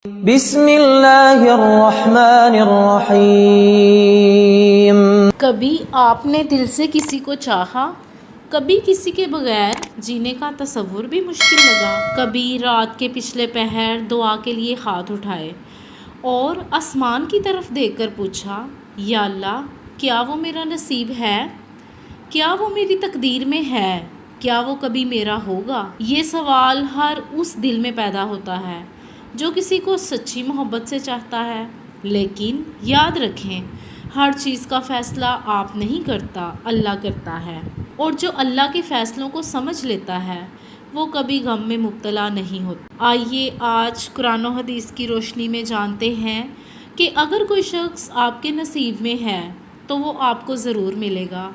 بسم اللہ الرحمن الرحیم۔ کبھی آپ نے دل سے کسی کو چاہا، کبھی کسی کے بغیر جینے کا تصور بھی مشکل لگا، کبھی رات کے پچھلے پہر دعا کے لیے ہاتھ اٹھائے اور آسمان کی طرف دیکھ کر پوچھا، یا اللہ کیا وہ میرا نصیب ہے؟ کیا وہ میری تقدیر میں ہے؟ کیا وہ کبھی میرا ہوگا؟ یہ سوال ہر اس دل میں پیدا ہوتا ہے جو کسی کو سچی محبت سے چاہتا ہے۔ لیکن یاد رکھیں، ہر چیز کا فیصلہ آپ نہیں کرتا، اللہ کرتا ہے، اور جو اللہ کے فیصلوں کو سمجھ لیتا ہے وہ کبھی غم میں مبتلا نہیں ہوتا۔ آئیے آج قرآن و حدیث کی روشنی میں جانتے ہیں کہ اگر کوئی شخص آپ کے نصیب میں ہے تو وہ آپ کو ضرور ملے گا،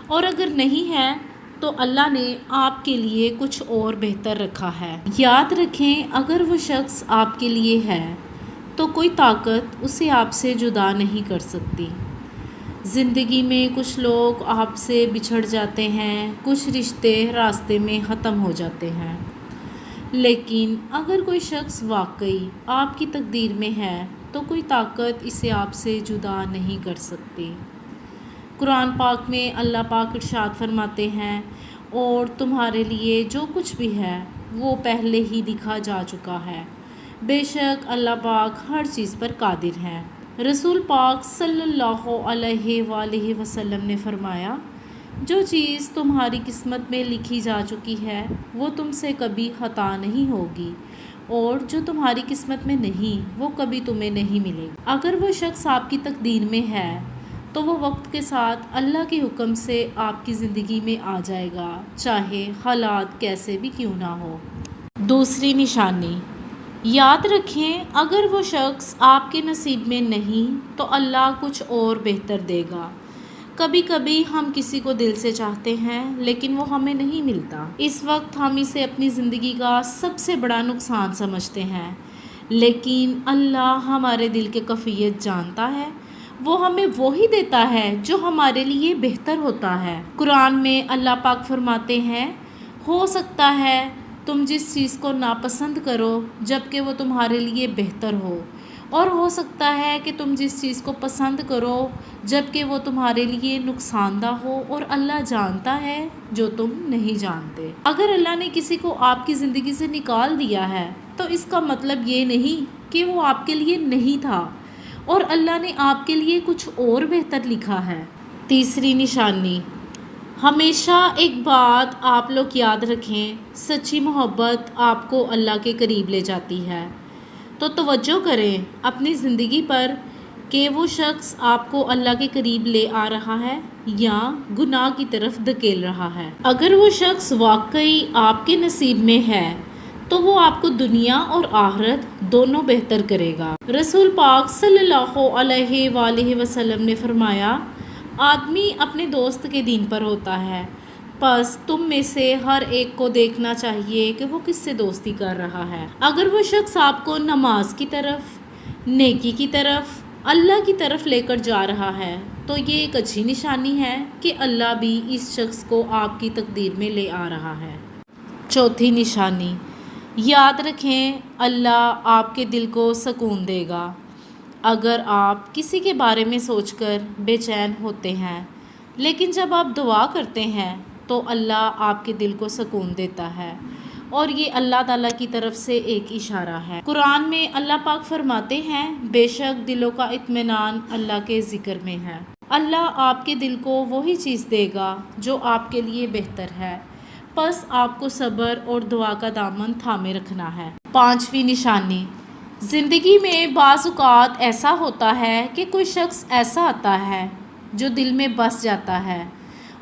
اور اگر نہیں ہے تو اللہ نے آپ کے لیے کچھ اور بہتر رکھا ہے۔ یاد رکھیں، اگر وہ شخص آپ کے لیے ہے تو کوئی طاقت اسے آپ سے جدا نہیں کر سکتی۔ زندگی میں کچھ لوگ آپ سے بچھڑ جاتے ہیں، کچھ رشتے راستے میں ختم ہو جاتے ہیں، لیکن اگر کوئی شخص واقعی آپ کی تقدیر میں ہے تو کوئی طاقت اسے آپ سے جدا نہیں کر سکتی۔ قرآن پاک میں اللہ پاک ارشاد فرماتے ہیں، اور تمہارے لیے جو کچھ بھی ہے وہ پہلے ہی لکھا جا چکا ہے، بے شک اللہ پاک ہر چیز پر قادر ہے۔ رسول پاک صلی اللہ علیہ وآلہ وسلم نے فرمایا، جو چیز تمہاری قسمت میں لکھی جا چکی ہے وہ تم سے کبھی خطا نہیں ہوگی، اور جو تمہاری قسمت میں نہیں وہ کبھی تمہیں نہیں ملے گی۔ اگر وہ شخص آپ کی تقدیر میں ہے تو وہ وقت کے ساتھ اللہ کے حکم سے آپ کی زندگی میں آ جائے گا، چاہے حالات کیسے بھی کیوں نہ ہو۔ دوسری نشانی، یاد رکھیں، اگر وہ شخص آپ کے نصیب میں نہیں تو اللہ کچھ اور بہتر دے گا۔ کبھی کبھی ہم کسی کو دل سے چاہتے ہیں لیکن وہ ہمیں نہیں ملتا، اس وقت ہم اسے اپنی زندگی کا سب سے بڑا نقصان سمجھتے ہیں، لیکن اللہ ہمارے دل کے کیفیت جانتا ہے، وہ ہمیں وہی دیتا ہے جو ہمارے لیے بہتر ہوتا ہے۔ قرآن میں اللہ پاک فرماتے ہیں، ہو سکتا ہے تم جس چیز کو ناپسند کرو جبکہ وہ تمہارے لیے بہتر ہو، اور ہو سکتا ہے کہ تم جس چیز کو پسند کرو جبکہ وہ تمہارے لیے نقصان دہ ہو، اور اللہ جانتا ہے جو تم نہیں جانتے۔ اگر اللہ نے کسی کو آپ کی زندگی سے نکال دیا ہے تو اس کا مطلب یہ نہیں کہ وہ آپ کے لیے نہیں تھا، اور اللہ نے آپ کے لیے کچھ اور بہتر لکھا ہے۔ تیسری نشانی، ہمیشہ ایک بات آپ لوگ یاد رکھیں، سچی محبت آپ کو اللہ کے قریب لے جاتی ہے، تو توجہ کریں اپنی زندگی پر کہ وہ شخص آپ کو اللہ کے قریب لے آ رہا ہے یا گناہ کی طرف دھکیل رہا ہے۔ اگر وہ شخص واقعی آپ کے نصیب میں ہے تو وہ آپ کو دنیا اور آخرت دونوں بہتر کرے گا۔ رسول پاک صلی اللہ علیہ وآلہ وسلم نے فرمایا، آدمی اپنے دوست کے دین پر ہوتا ہے، پس تم میں سے ہر ایک کو دیکھنا چاہیے کہ وہ کس سے دوستی کر رہا ہے۔ اگر وہ شخص آپ کو نماز کی طرف، نیکی کی طرف، اللہ کی طرف لے کر جا رہا ہے تو یہ ایک اچھی نشانی ہے کہ اللہ بھی اس شخص کو آپ کی تقدیر میں لے آ رہا ہے۔ چوتھی نشانی، یاد رکھیں، اللہ آپ کے دل کو سکون دے گا۔ اگر آپ کسی کے بارے میں سوچ کر بے چین ہوتے ہیں لیکن جب آپ دعا کرتے ہیں تو اللہ آپ کے دل کو سکون دیتا ہے، اور یہ اللہ تعالیٰ کی طرف سے ایک اشارہ ہے۔ قرآن میں اللہ پاک فرماتے ہیں، بے شک دلوں کا اطمینان اللہ کے ذکر میں ہے۔ اللہ آپ کے دل کو وہی چیز دے گا جو آپ کے لیے بہتر ہے، بس آپ کو صبر اور دعا کا دامن تھامے رکھنا ہے۔ پانچویں نشانی، زندگی میں بعض اوقات ایسا ہوتا ہے کہ کوئی شخص ایسا آتا ہے جو دل میں بس جاتا ہے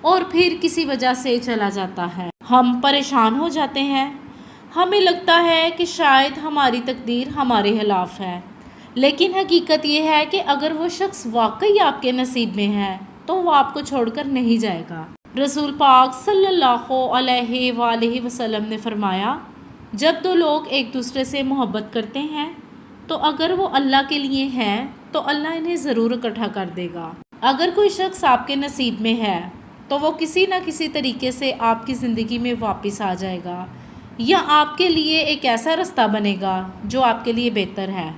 اور پھر کسی وجہ سے چلا جاتا ہے۔ ہم پریشان ہو جاتے ہیں، ہمیں لگتا ہے کہ شاید ہماری تقدیر ہمارے خلاف ہے، لیکن حقیقت یہ ہے کہ اگر وہ شخص واقعی آپ کے نصیب میں ہے تو وہ آپ کو چھوڑ کر نہیں جائے گا۔ رسول پاک صلی اللہ علیہ وآلہ وسلم نے فرمایا، جب دو لوگ ایک دوسرے سے محبت کرتے ہیں تو اگر وہ اللہ کے لیے ہیں تو اللہ انہیں ضرور اکٹھا کر دے گا۔ اگر کوئی شخص آپ کے نصیب میں ہے تو وہ کسی نہ کسی طریقے سے آپ کی زندگی میں واپس آ جائے گا، یا آپ کے لیے ایک ایسا رستہ بنے گا جو آپ کے لیے بہتر ہے۔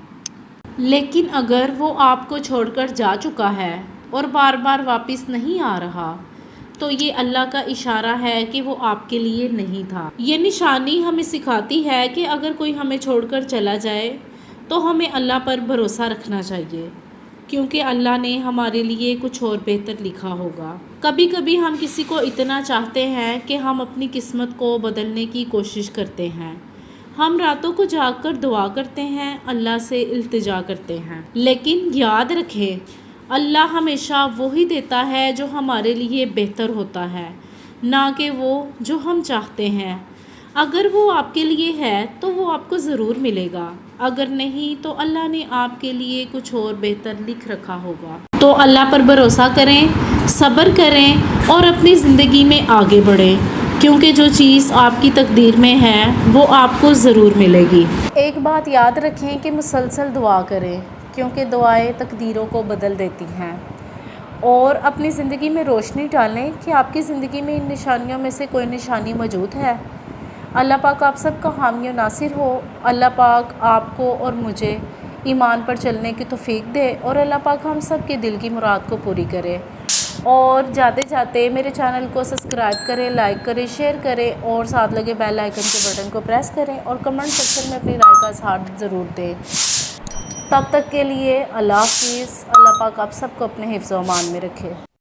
لیکن اگر وہ آپ کو چھوڑ کر جا چکا ہے اور بار بار واپس نہیں آ رہا تو یہ اللہ کا اشارہ ہے کہ وہ آپ کے لیے نہیں تھا۔ یہ نشانی ہمیں سکھاتی ہے کہ اگر کوئی ہمیں چھوڑ کر چلا جائے تو ہمیں اللہ پر بھروسہ رکھنا چاہیے، کیونکہ اللہ نے ہمارے لیے کچھ اور بہتر لکھا ہوگا۔ کبھی کبھی ہم کسی کو اتنا چاہتے ہیں کہ ہم اپنی قسمت کو بدلنے کی کوشش کرتے ہیں۔ ہم راتوں کو جاگ کر دعا کرتے ہیں، اللہ سے التجا کرتے ہیں، لیکن یاد رکھیں اللہ ہمیشہ وہی دیتا ہے جو ہمارے لیے بہتر ہوتا ہے، نہ کہ وہ جو ہم چاہتے ہیں۔ اگر وہ آپ کے لیے ہے تو وہ آپ کو ضرور ملے گا، اگر نہیں تو اللہ نے آپ کے لیے کچھ اور بہتر لکھ رکھا ہوگا۔ تو اللہ پر بھروسہ کریں، صبر کریں اور اپنی زندگی میں آگے بڑھیں، کیونکہ جو چیز آپ کی تقدیر میں ہے وہ آپ کو ضرور ملے گی۔ ایک بات یاد رکھیں کہ مسلسل دعا کریں، کیونکہ دعائیں تقدیروں کو بدل دیتی ہیں، اور اپنی زندگی میں روشنی ڈالیں کہ آپ کی زندگی میں ان نشانیوں میں سے کوئی نشانی موجود ہے۔ اللہ پاک آپ سب کا حامی و ناصر ہو۔ اللہ پاک آپ کو اور مجھے ایمان پر چلنے کی توفیق دے، اور اللہ پاک ہم سب کے دل کی مراد کو پوری کرے۔ اور جاتے جاتے میرے چینل کو سبسکرائب کریں، لائک کریں، شیئر کریں، اور ساتھ لگے بیل آئیکن کے بٹن کو پریس کریں، اور کمنٹ سیکشن میں اپنی رائے کا اظہار ضرور دیں۔ تب تک کے لیے اللہ حافظ۔ اللہ پاک آپ سب کو اپنے حفظ و امان میں رکھے۔